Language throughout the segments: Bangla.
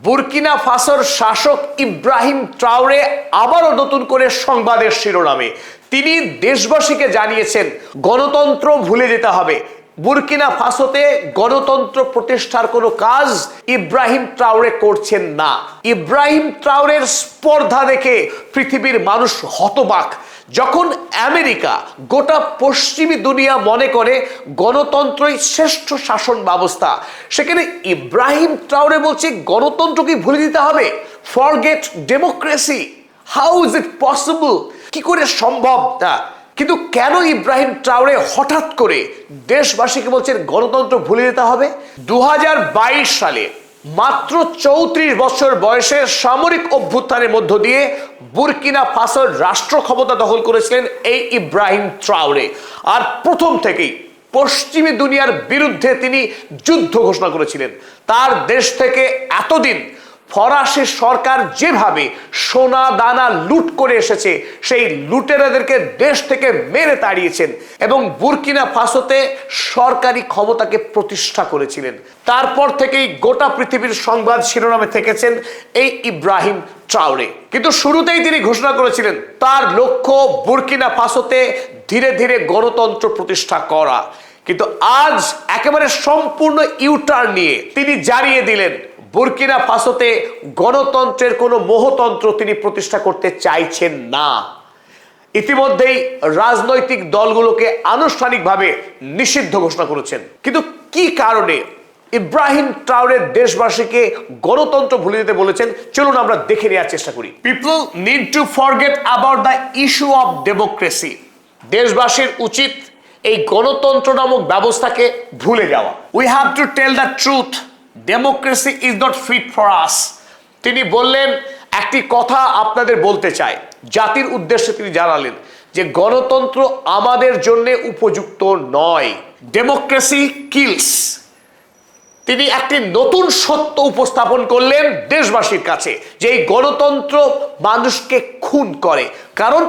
বুরকিনা ফাসোর শাসক ইব্রাহিম ট্রাওরে আবারও নতুন করে সংবাদের শিরোনামে। তিনি দেশবাসীকে জানিয়েছেন গণতন্ত্র ভুলে যেতে হবে। বুরকিনা ফাসোতে গণতন্ত্র প্রতিষ্ঠার কোনো কাজ ইব্রাহিম ট্রাওরে করছেন না। ইব্রাহিম ট্রাওরের স্পর্ধা দেখে পৃথিবীর মানুষ হতবাক। যখন আমেরিকা গোটা পশ্চিমী দুনিয়া মনে করে গণতন্ত্রই শ্রেষ্ঠ শাসন ব্যবস্থা, সেখানে ইব্রাহিম ট্রাওরে বলছে গণতন্ত্রকে ভুলে দিতে হবে, forget democracy. How is it possible? কি করে সম্ভব? কিন্তু কেন ইব্রাহিম ট্রাওরে হঠাৎ করে দেশবাসীকে বলছেন গণতন্ত্র ভুলে যেতে হবে? 2022 সালে মাত্র 34 বছর বয়সে সামরিক অভ্যুত্থানের মধ্য দিয়ে বুরকিনা ফাসোর রাষ্ট্র ক্ষমতা দখল করেছিলেন এই ইব্রাহিম ট্রাওরে। আর প্রথম থেকেই পশ্চিমী দুনিয়ার বিরুদ্ধে তিনি যুদ্ধ ঘোষণা করেছিলেন। তার দেশ থেকে এতদিন ফরাসি সরকার যেভাবে সোনা দানা লুট করে এসেছে, সেই লুটেরাদেরকে দেশ থেকে মেরে তাড়িয়েছেন এবং বুরকিনা ফাসোতে সরকারি ক্ষমতাকে প্রতিষ্ঠা করেছিলেন। তারপর থেকেই গোটা পৃথিবীর সংবাদ শিরোনামে থেকেছেন এই ইব্রাহিম ট্রাওরে। কিন্তু শুরুতেই তিনি ঘোষণা করেছিলেন তার লক্ষ্য বুরকিনা ফাসোতে ধীরে ধীরে গণতন্ত্র প্রতিষ্ঠা করা। কিন্তু আজ একেবারে সম্পূর্ণ ইউটার্ন নিয়ে তিনি জানিয়ে দিলেন বুরকিনা ফাসোতে গণতন্ত্রের কোনো মোহতন্ত্র তিনি প্রতিষ্ঠা করতে চাইছেন না। ইতিমধ্যেই রাজনৈতিক দলগুলোকে আনুষ্ঠানিকভাবে নিষিদ্ধ ঘোষণা করেছেন। কিন্তু কি কারণে ইব্রাহিম ট্রাওরে দেশবাসীকে গণতন্ত্র ভুলে যেতে বলেছেন, চলুন আমরা দেখে নেওয়ার চেষ্টা করি। People need to forget about the issue of democracy. দেশবাসীর উচিত এই গণতন্ত্র নামক ব্যবস্থাকে ভুলে যাওয়া। We have to tell the truth, democracy is not fit for us. তিনি বললেন, একটি কথা আপনাদের বলতে চাই, জাতির উদ্দেশ্যে তিনি জানালেন যে গণতন্ত্র আমাদের জন্য উপযুক্ত নয়। Democracy kills. তিনি একটি নতুন সত্য উপস্থাপন করলেন দেশবাসীর কাছে যে এই গণতন্ত্র মানুষকে খুন করে, কারণ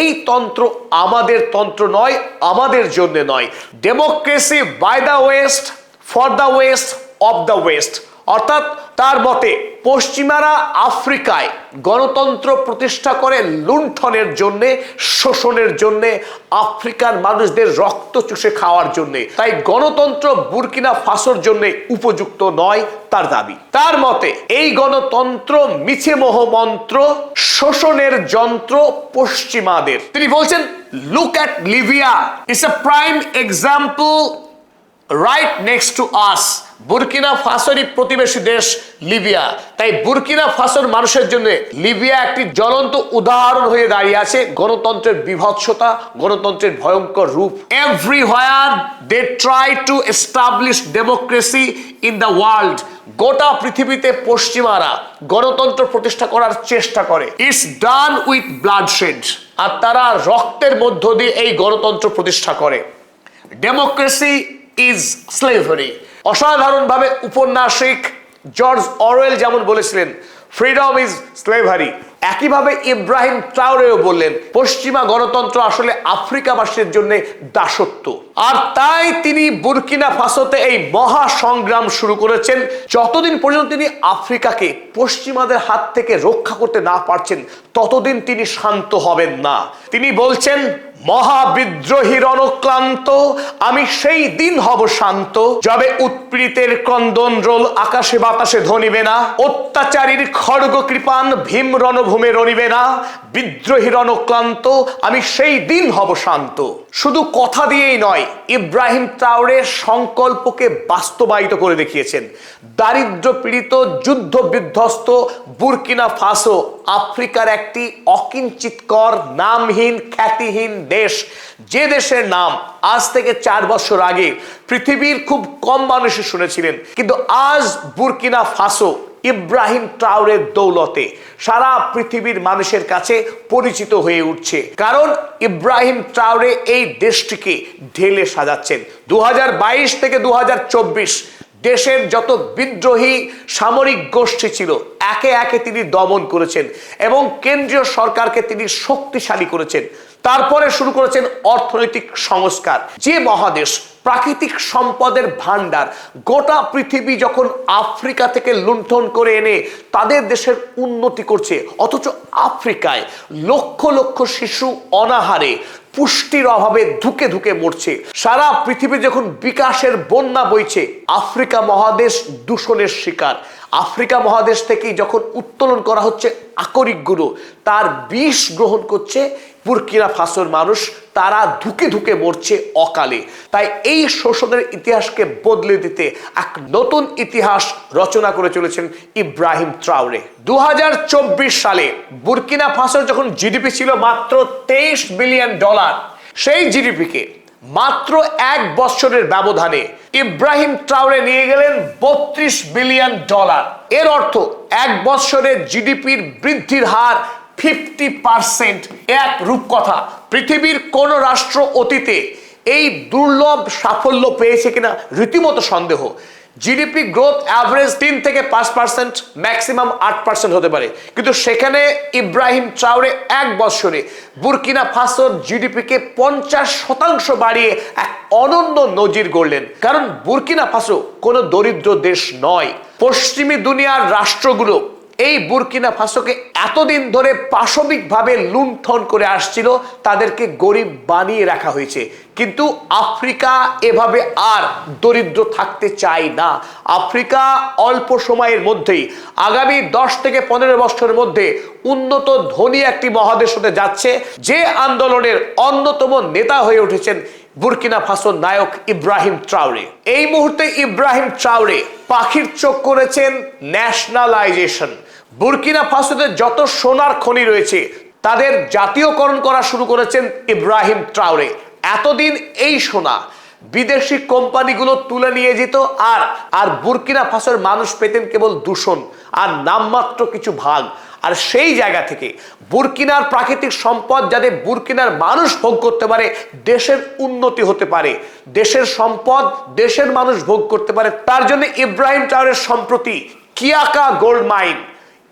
এই তন্ত্র আমাদের তন্ত্র নয়, আমাদের জন্য নয়। Democracy by the West, for the West, of the West. অর্থাৎ তার মতে পশ্চিমারা আফ্রিকায় গণতন্ত্র প্রতিষ্ঠা করে লুণ্ঠনের জন্যে, শোষণের জন্যে, আফ্রিকার মানুষদের রক্ত চুষে খাওয়ার জন্যে। তাই গণতন্ত্র বুরকিনা ফাসোর জন্য উপযুক্ত নয় তার দাবি। তার মতে এই গণতন্ত্র মিছে মোহমন্ত্র, শোষণের যন্ত্র পশ্চিমাদের। তিনি বলছেন, look at Libya, it's a prime example right next to us. Burkina ফাসোরই প্রতিবেশী দেশ লিবিয়া। তাই বুরকিনা ফাসোর মানুষের জন্য লিবিয়া একটি জ্বলন্ত উদাহরণ হয়ে দাঁড়িয়ে আছে গণতন্ত্রের বিভৎসতা, গণতন্ত্রের ভয়ঙ্কর রূপ। Everywhere they try to establish democracy in the world. গোটা পৃথিবীতে পশ্চিমারা গণতন্ত্র প্রতিষ্ঠা করার চেষ্টা করে। It's done with bloodshed. আর তারা রক্তের মধ্য দিয়ে এই গণতন্ত্র প্রতিষ্ঠা করে। Democracy is slavery. অসাধারণভাবে উপন্যাসিক জর্জ অরওয়েল যেমন বলেছিলেন, ফ্রিডম ইজ স্লেভারি, একইভাবে ইব্রাহিম ট্রাওরেও বললেন পশ্চিমা গণতন্ত্র আসলে আফ্রিকাবাসীর জন্য দাসত্ব। আর তাই তিনি বুরকিনা ফাসোতে এই মহা সংগ্রাম শুরু করেছেন। যতদিন পর্যন্ত তিনি আফ্রিকাকে পশ্চিমাদের হাত থেকে রক্ষা করতে না পারছেন, ততদিন তিনি শান্ত হবেন না। তিনি বলছেন, মহাবিদ্রোহীর অনুক্লান্ত আমি সেই দিন হব শান্ত, যবে উৎপীড়িতের ক্রন্দন রোল আকাশে বাতাসে ধ্বনিবে না, অত্যাচারীর খড়গ কৃপান ভীম রণভূমে রণিবে না, বিদ্রোহীর অনুক্লান্ত আমি সেই দিন হব শান্ত। শুধু কথা দিয়েই নয়, ইব্রাহিম ট্রাওরে সংকল্পকে বাস্তবায়িত করে দেখিয়েছেন। দারিদ্র পীড়িত, যুদ্ধ বিধ্বস্ত বুরকিনা ফাসো আফ্রিকার একটি অকিঞ্চিতকর, নামহীন, খ্যাতিহীন দেশ, যে দেশের নাম আজ থেকে 4 বছর আগে পৃথিবীর খুব কম মানুষই শুনেছিলেন। কিন্তু আজ বুরকিনা ফাসো ইব্রাহিম ট্রাওরের দৌলতে সারা পৃথিবীর মানুষের কাছে পরিচিত হয়ে উঠছে, কারণ ইব্রাহিম ট্রাওরে এই দেশটিকে ঢেলে সাজাচ্ছেন। 2022 থেকে 2024 দেশের যত বিদ্রোহী সামরিক গোষ্ঠী ছিল একে একে তিনি দমন করেছেন এবং কেন্দ্রীয় সরকারকে তিনি শক্তিশালী করেছেন। তারপরে শুরু করেছেন অর্থনৈতিক সংস্কার। যে মহাদেশ প্রাকৃতিক সম্পদের ভান্ডার, গোটা পৃথিবী যখন আফ্রিকা থেকে লুণ্ঠন করে এনে তাদের দেশের উন্নতি করছে, অথচ আফ্রিকায় লক্ষ লক্ষ শিশু অনাহারে পুষ্টির অভাবে ধুকে ধুকে মরছে। সারা পৃথিবী যখন বিকাশের বন্যা বইছে, আফ্রিকা মহাদেশ দূষণের শিকার। আফ্রিকা মহাদেশ থেকেই যখন উত্তোলন করা হচ্ছে আকরিকগুলো, তার বিষ গ্রহণ করছে বুর্কিনা ফাসোর মানুষ, তারা ধুকে ধুকে মরছে অকালে। তাই এই শোষণের ইতিহাসকে বদলে দিতে এক নতুন ইতিহাস রচনা করে চলেছেন ইব্রাহিম ট্রাওরে। 2024 সালে বুর্কিনা ফাসোর যখন জিডিপি ছিল মাত্র $23 বিলিয়ন, সেই জিডিপিকে মাত্র 1 বছরের ব্যবধানে ইব্রাহিম ট্রাওরে নিয়ে গেলেন $32 বিলিয়ন। এর অর্থ 1 বছরের জিডিপির বৃদ্ধির হার 50%। এক রূপকথা। পৃথিবীর কোন রাষ্ট্র অতীতে এই দুর্লভ সাফল্য পেয়েছে কিনা রীতিমতো সন্দেহ। জিডিপি গ্রোথ অ্যাভারেজ 3 থেকে 5%, ম্যাক্সিমাম 8% হতে পারে, কিন্তু সেখানে ইব্রাহিম ট্রাওরে 1 বছরে বুর্কিনা ফাসোর জিডিপিকে 50% বাড়িয়ে এক অনন্য নজির গড়লেন। কারণ বুর্কিনা ফাসো কোনো দরিদ্র দেশ নয়। পশ্চিমী দুনিয়ার রাষ্ট্রগুলো এই বুর্কিনা ফাসোকে এতদিন ধরে পাশবিকভাবে লুণ্ঠন করে আসছিল, তাদেরকে গরিব বানিয়ে রাখা হয়েছে। কিন্তু আফ্রিকা এভাবে আর দরিদ্র থাকতে চায় না। আফ্রিকা অল্প সময়ের মধ্যেই আগামী 10 থেকে 15 বছরের মধ্যে উন্নত ধনী একটি মহাদেশ হতে যাচ্ছে। যে আন্দোলনের অন্যতম নেতা হয়ে উঠেছেন বুর্কিনা ফাসোর নায়ক ইব্রাহিম ট্রাওরে। এই মুহূর্তে ইব্রাহিম ট্রাওরে পাখির চোখ করেছেন ন্যাশনালাইজেশন। বুর্কিনা ফাসোতে যত সোনার খনি রয়েছে তাদের জাতীয়করণ করা শুরু করেছেন ইব্রাহিম ট্রাওরে। এতদিন এই সোনা বিদেশি কোম্পানিগুলো তুলে নিয়ে যেত, আর বুর্কিনা ফাসোর মানুষ পেতেন কেবল দূষণ আর নামমাত্র কিছু ভাগ। আর সেই জায়গা থেকে বুর্কিনার প্রাকৃতিক সম্পদ যাতে বুর্কিনার মানুষ ভোগ করতে পারে, দেশের উন্নতি হতে পারে, দেশের সম্পদ দেশের মানুষ ভোগ করতে পারে, তার জন্য ইব্রাহিম ট্রাওরের সম্প্রতি কিয়াকা গোল্ড মাইন,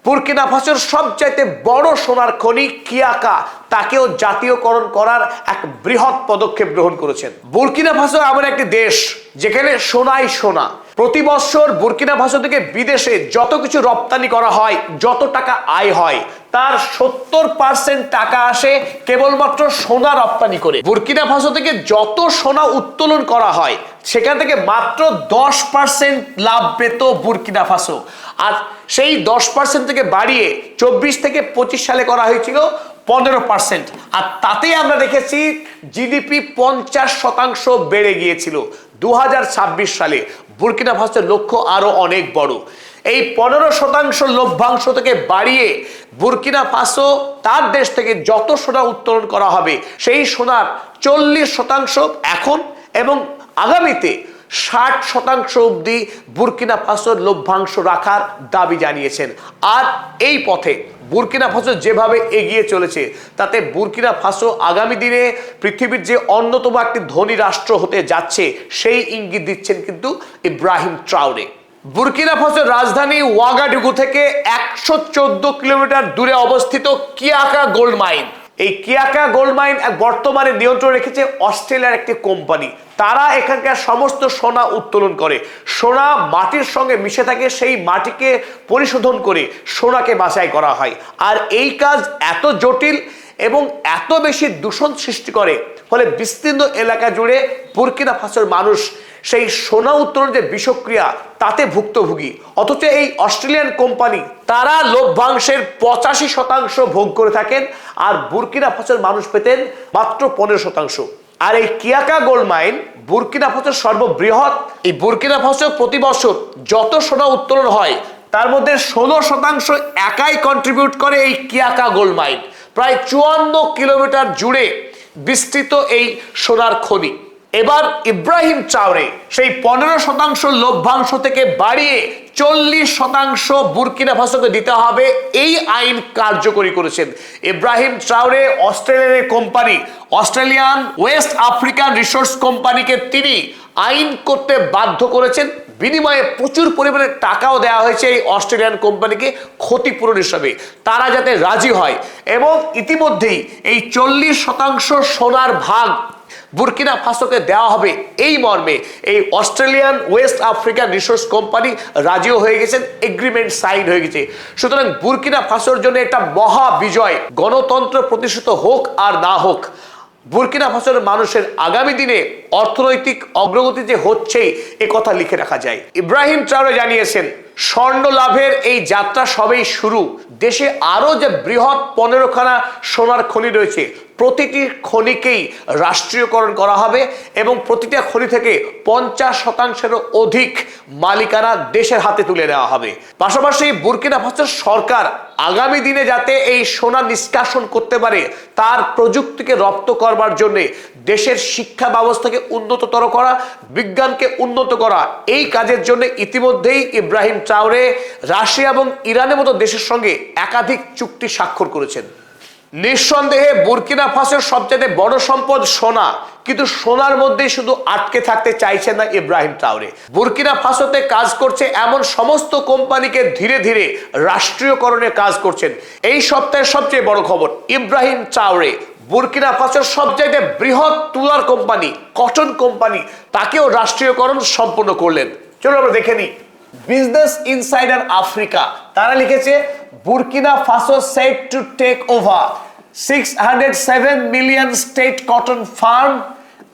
বুর্কিনা ফাসোর সবচাইতে বড় সোনার খনি কিয়াকা, তাকেও জাতীয়করণ করার এক বৃহৎ পদক্ষেপ গ্রহণ করেছেন। বুর্কিনা ফাসো এমন একটি দেশ যেখানে সোনাই সোনা। প্রতি বছর বুর্কিনা ফাসো থেকে বিদেশে যত কিছু রপ্তানি করা হয়, যত টাকা আয় হয়, তার 70% টাকা আসে কেবলমাত্র সোনা রপ্তানি করে। বুর্কিনা ফাসো থেকে যত সোনা উত্তোলন করা হয় সেখান থেকে মাত্র 10% লাভ পেত বুর্কিনা ফাসো। আর সেই 10% থেকে বাড়িয়ে 24 থেকে 25 সালে করা হয়েছিল 15%। আর তাতেই আমরা দেখেছি জিডিপি 50% বেড়ে গিয়েছিল। 2026 সালে বুর্কিনা ফাসোর লক্ষ্য আরো অনেক বড়। এই 15% লভ্যাংশ থেকে বাড়িয়ে বুর্কিনা ফাসো তার দেশ থেকে যত সোনা উত্তোলন করা হবে সেই সোনার 40% এখন এবং আগামীতে 60% অবধি বুর্কিনা ফাসোর লভ্যাংশ রাখার দাবি জানিয়েছেন। আর এই পথে বুর্কিনা ফাসো যেভাবে এগিয়ে চলেছে তাতে বুর্কিনা ফাসো আগামী দিনে পৃথিবীর যে অন্যতম একটি ধনী রাষ্ট্র হতে যাচ্ছে সেই ইঙ্গিত দিচ্ছেন কিন্তু ইব্রাহিম ট্রাওরে। বুর্কিনা ফাসোর রাজধানী ওয়াগাডুগু থেকে 114 কিলোমিটার দূরে অবস্থিত কিয়াকা গোল্ড মাইন। এই কিয়াকা গোল্ড মাইন বর্তমানে নিয়ন্ত্রণ রেখেছে অস্ট্রেলিয়ার একটি কোম্পানি। তারা এখানকার সমস্ত সোনা উত্তোলন করে। সোনা মাটির সঙ্গে মিশে থাকে, সেই মাটিকে পরিশোধন করে সোনাকে বাছাই করা হয়। আর এই কাজ এত জটিল এবং এত বেশি দূষণ সৃষ্টি করে, ফলে বিস্তীর্ণ এলাকা জুড়ে বুর্কিনা ফাসোর মানুষ সেই সোনা উত্তোলনের যে বিষক্রিয়া তাতে ভুক্তভোগী। অথচ এই অস্ট্রেলিয়ান কোম্পানি তারা লভ্যাংশের 85% ভোগ করে থাকেন, আর বুর্কিনা ফাসোর মানুষ পেতেন মাত্র 15%। আর এই কিয়াকা গোল্ড মাইন বুর্কিনা ফাসোর সর্ববৃহৎ। এই বুর্কিনা ফাসো প্রতি বছর যত সোনা উত্তোলন হয় তার মধ্যে 16% একাই কন্ট্রিবিউট করে এই কিয়াকা গোল্ড মাইন। প্রায় 54 কিলোমিটার জুড়ে বিস্তৃত এই সোনার খনি। এবার ইব্রাহিম ট্রাওরে সেই 15% লভ্যাংশ থেকে বাড়িয়ে 40% বুর্কিনা ফাসোকে দিতে হবে, এই আইন কার্যকরী করেছেন ইব্রাহিম ট্রাওরে। অস্ট্রেলিয়ার company Australian West African resource কোম্পানিকে তিনি আইন করতে বাধ্য করেছেন বিনিময়ে প্রচুর পরিমাণে টাকাও দেওয়া হয়েছে এই অস্ট্রেলিয়ান কোম্পানিকে ক্ষতিপূরণ হিসাবে, তারা যাতে রাজি হয়। এবং ইতিমধ্যেই এই 40% সোনার ভাগ বুরকিনা ফাসোকে দেওয়া হবে এই মর্মে এই Australian West African resource company রাজিও হয়ে গেছেন, এগ্রিমেন্ট সাইন হয়ে গেছে। সুতরাং বুরকিনা ফাসোর জন্য একটা মহা বিজয়, গণতন্ত্র প্রতিষ্ঠিত হোক আর না হোক, বুরকিনা ফাসোর মানুষের আগামী দিনে অর্থনৈতিক অগ্রগতি যে হচ্ছেই এ কথা লিখে রাখা যায়। ইব্রাহিম ট্রাওরে জানিয়েছেন, স্বর্ণ লাভের এই যাত্রা সবেই শুরু। দেশে আরো যে বৃহৎ 15খানা সোনার খনি রয়েছে, প্রতিটি খনিকেই রাষ্ট্রীয়করণ করা হবে এবং প্রতিটা খনি থেকে 50%-এরও অধিক মালিকানা দেশের হাতে তুলে নেওয়া হবে। পাশাপাশি বুরকিনা ফাসোর সরকার আগামী দিনে যাতে এই সোনা নিষ্কাশন করতে পারে, তার প্রযুক্তিকে রপ্ত করবার জন্য দেশের শিক্ষা ব্যবস্থাকে উন্নততর করা, বিজ্ঞানকে উন্নত করা, এই কাজের জন্য ইতিমধ্যেই ইব্রাহিম ট্রাওরে রাশিয়া এবং ইরানের মতো দেশের সঙ্গে একাধিক চুক্তি স্বাক্ষর করেছেন। নিঃসন্দেহে বুরকিনা ফাসোর সবচেয়ে বড় সম্পদ সোনা, কিন্তু সোনার মধ্যেই শুধু আটকে থাকতে চাইছেন না ইব্রাহিম ট্রাওরে। বুরকিনা ফাসোতে কাজ করছে এমন সমস্ত কোম্পানিকে ধীরে ধীরে রাষ্ট্রীয়করণের কাজ করছেন। এই সপ্তাহের সবচেয়ে বড় খবর, ইব্রাহিম ট্রাওরে বুরকিনা ফাসোর সবচেয়ে বৃহৎ তুলার কোম্পানি কটন কোম্পানি তাকেও রাষ্ট্রীয়করণ সম্পন্ন করলেন। চলো আমরা দেখে নিই। বিজনেস ইনসাইডার আফ্রিকা তারা লিখেছে, Burkina Faso set to take over 607 million state cotton farm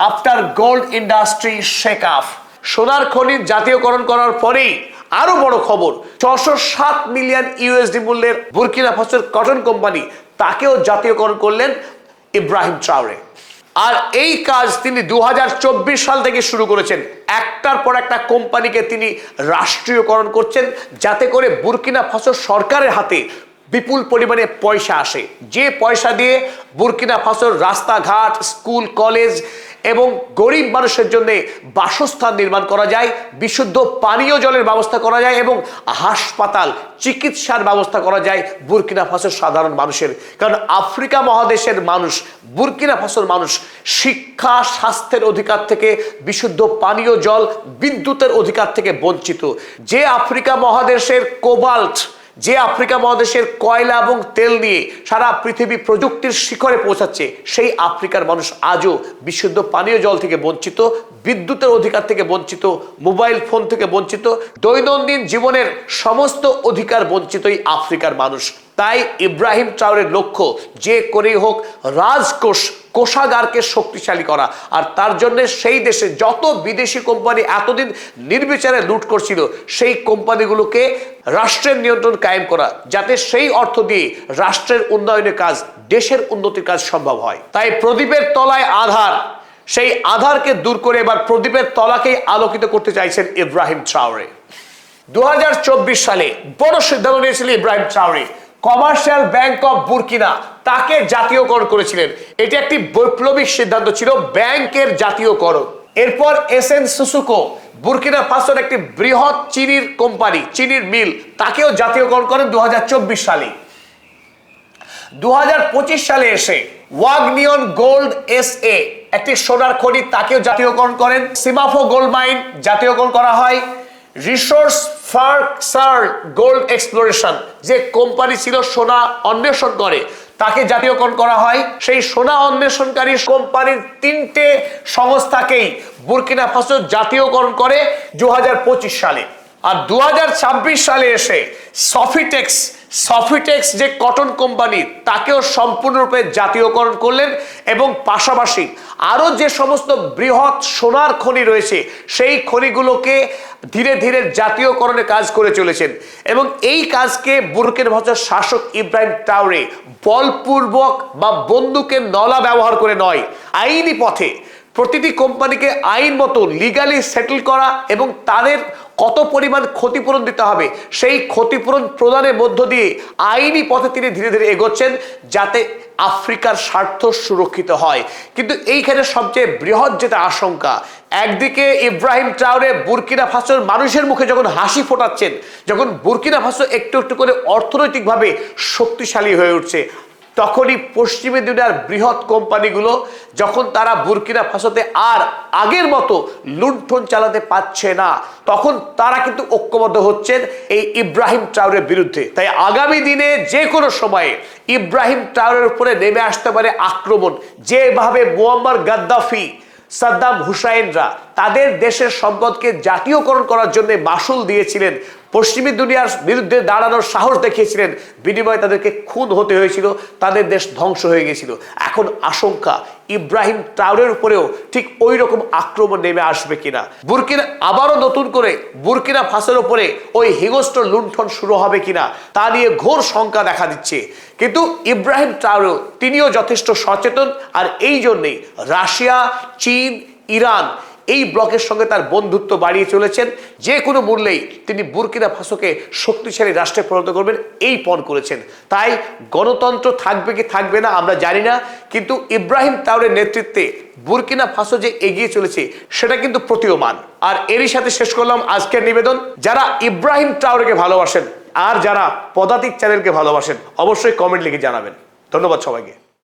after gold industry shake off. সোনার খনির জাতীয়করণ করার পরেই আরো বড় খবর, 607 মিলিয়ন ইউএসডি মূল্যের বুরকিনা ফাসোর কটন কোম্পানি তাকেও জাতীয়করণ করলেন ইব্রাহিম ট্রাওরে। আর এই কাজ তিনি 2024 সাল থেকে শুরু করেছেন। একটার পর একটা কোম্পানিকে তিনি রাষ্ট্রীয়করণ করছেন, যাতে করে বুরকিনা ফাসো সরকারের হাতে বিপুল পরিমাণে পয়সা আসে, যে পয়সা দিয়ে বুরকিনা ফাসোর রাস্তাঘাট, স্কুল, কলেজ এবং গরিব মানুষের জন্য বাসস্থান নির্মাণ করা যায়, বিশুদ্ধ পানীয় জলের ব্যবস্থা করা যায় এবং হাসপাতাল, চিকিৎসার ব্যবস্থা করা যায় বুরকিনা ফাসোর সাধারণ মানুষের। কারণ আফ্রিকা মহাদেশের মানুষ, বুরকিনা ফাসোর মানুষ শিক্ষা, স্বাস্থ্যের অধিকার থেকে, বিশুদ্ধ পানীয় জল, বিদ্যুতের অধিকার থেকে বঞ্চিত। যে আফ্রিকা মহাদেশের কোবাল্ট, যে আফ্রিকা মহাদেশের কয়লা এবং তেল নিয়ে সারা পৃথিবী প্রযুক্তির শিখরে পৌঁছাচ্ছে, সেই আফ্রিকার মানুষ আজও বিশুদ্ধ পানীয় জল থেকে বঞ্চিত, বিদ্যুতের অধিকার থেকে বঞ্চিত, মোবাইল ফোন থেকে বঞ্চিত, দৈনন্দিন জীবনের সমস্ত অধিকার বঞ্চিতই আফ্রিকার মানুষ। তাই ইব্রাহিম ট্রাওরের লক্ষ্য যে করেই হোক রাজকোষ, কোষাগারকে শক্তিশালী করা, আর তার জন্য সেই দেশে যত বিদেশি কোম্পানি এতদিন নির্বিচারে লুট করছিল, সেই কোম্পানিগুলোকে রাষ্ট্রের নিয়ন্ত্রণ কায়েম করা, যাতে সেই অর্থ দিয়ে রাষ্ট্রের উন্নয়নের কাজ, দেশের উন্নতির কাজ সম্ভব হয়। তাই প্রদীপের তলায় আধার, সেই আধারকে দূর করে এবার প্রদীপের তলাকেই আলোকিত করতে চাইছেন ইব্রাহিম ট্রাওরে। 2024 সালে বড় সিদ্ধান্ত নিয়েছিলেন Ibrahim Traore, commercial bank of Burkina তাকে জাতীয়করণ করেছিলেন। এটি একটি বৈপ্লবিক সিদ্ধান্ত ছিল, ব্যাংকের জাতীয়করণ। এরপর এসএন সুসুকো, বুরকিনা ফাসোর একটি বৃহৎ চিনির কোম্পানি, চিনির মিল, তাকেও জাতীয়করণ করেন 2024 সালে। 2025 সালে এসে ওয়াগনিয়ন গোল্ড এসএ, একটি সোনার খনি, তাকেও জাতীয়করণ করেন। সিমাফো গোল্ড মাইন জাতীয়করণ করা হয়। রিসোর্স ফার্কসার গোল্ড এক্সপ্লোরেশন, যে কোম্পানি ছিল সোনা অন্বেষণ করে, তাকে জাতীয়করণ করা হয়। সেই সোনা অন্বেষণকারী কোম্পানির 3টে সংস্থাকেই বুরকিনা ফাসো জাতীয়করণ করে 2025 সালে। আর 2026 সালে এসে সফিটেক্স যে কটন কোম্পানি, তাকেও সম্পূর্ণরূপে জাতীয়করণ করলেন এবং পাশাপাশি আরো যে সমস্ত বৃহৎ সোনার খনি রয়েছে, সেই খনিগুলোকে ধীরে ধীরে জাতীয়করণের কাজ করে চলেছেন। এবং এই কাজকে বুরকিনা ফাসোর শাসক ইব্রাহিম ট্রাওরে বলপূর্বক বা বন্দুকের নলা ব্যবহার করে নয়, আইনি পথে প্রতিটি কোম্পানিকে আইন মতো লিগালি সেটেল করা এবং তাদের কত পরিমাণ ক্ষতিপূরণ দিতে হবে, সেই ক্ষতিপূরণ প্রদানের মধ্য দিয়ে আইনি পথে তিনি ধীরে ধীরে এগোচ্ছেন, যাতে আফ্রিকার স্বার্থ সুরক্ষিত হয়। কিন্তু এইখানে সবচেয়ে বৃহৎ যেটা আশঙ্কা, একদিকে ইব্রাহিম ট্রাওরে বুরকিনা ফাসোর মানুষের মুখে যখন হাসি ফোটাচ্ছেন, যখন বুরকিনা ফাসো একটু একটু করে অর্থনৈতিকভাবে শক্তিশালী হয়ে উঠছে, তখনই পশ্চিমী দুনিয়ার বৃহৎ কোম্পানিগুলো যখন তারা বুরকিনা ফাসোতে আর আগের মতো লুণ্ঠন চালাতে পারছে না, তখন তারা কিন্তু ঐক্যবদ্ধ হচ্ছেন এই ইব্রাহিম ট্রাওরের বিরুদ্ধে। তাই আগামী দিনে যে কোনো সময়ে ইব্রাহিম ট্রাওরের উপরে নেমে আসতে পারে আক্রমণ। যেভাবে মুয়াম্মার গাদ্দাফি, সাদ্দাম হুসাইনরা তাদের দেশের সম্পদকে জাতীয়করণ করার জন্য মাসুল দিয়েছিলেন, পশ্চিমী দুনিয়ার বিরুদ্ধে দাঁড়ানোর সাহস দেখিয়েছিলেন, বিনিময়ে তাদেরকে খুন হতে হয়েছিল, তাদের দেশ ধ্বংস হয়ে গেছিল। এখন আশঙ্কা ইব্রাহিম ট্রাওরের উপরেও ঠিক ওই রকম আক্রমণ নেমে আসবে কিনা, বুরকিনা আবারও নতুন করে বুরকিনা ফাসোর উপরে ওই হিংস্র লুণ্ঠন শুরু হবে কিনা, তা নিয়ে ঘোর শঙ্কা দেখা দিচ্ছে। কিন্তু ইব্রাহিম ট্রাওরে তিনিও যথেষ্ট সচেতন, আর এই জন্যেই রাশিয়া, চীন, ইরান এই ব্লকের সঙ্গে তার বন্ধুত্ব বাড়িয়ে চলেছেন। যে কোনো মূল্যেই তিনি বুরকিনা ফাসোকে শক্তিশালী রাষ্ট্রে পরিণত করবেন এই পণ করেছেন। তাই গণতন্ত্র থাকবে কি থাকবে না আমরা জানি না, কিন্তু ইব্রাহিম ট্রাওরের নেতৃত্বে বুরকিনা ফাসো যে এগিয়ে চলেছে সেটা কিন্তু প্রতীয়মান। আর এরই সাথে শেষ করলাম আজকের নিবেদন। যারা ইব্রাহিম ট্রাওরেকে ভালোবাসেন আর যারা পদাতিক চ্যানেলকে ভালোবাসেন অবশ্যই কমেন্ট লিখে জানাবেন। ধন্যবাদ সবাইকে।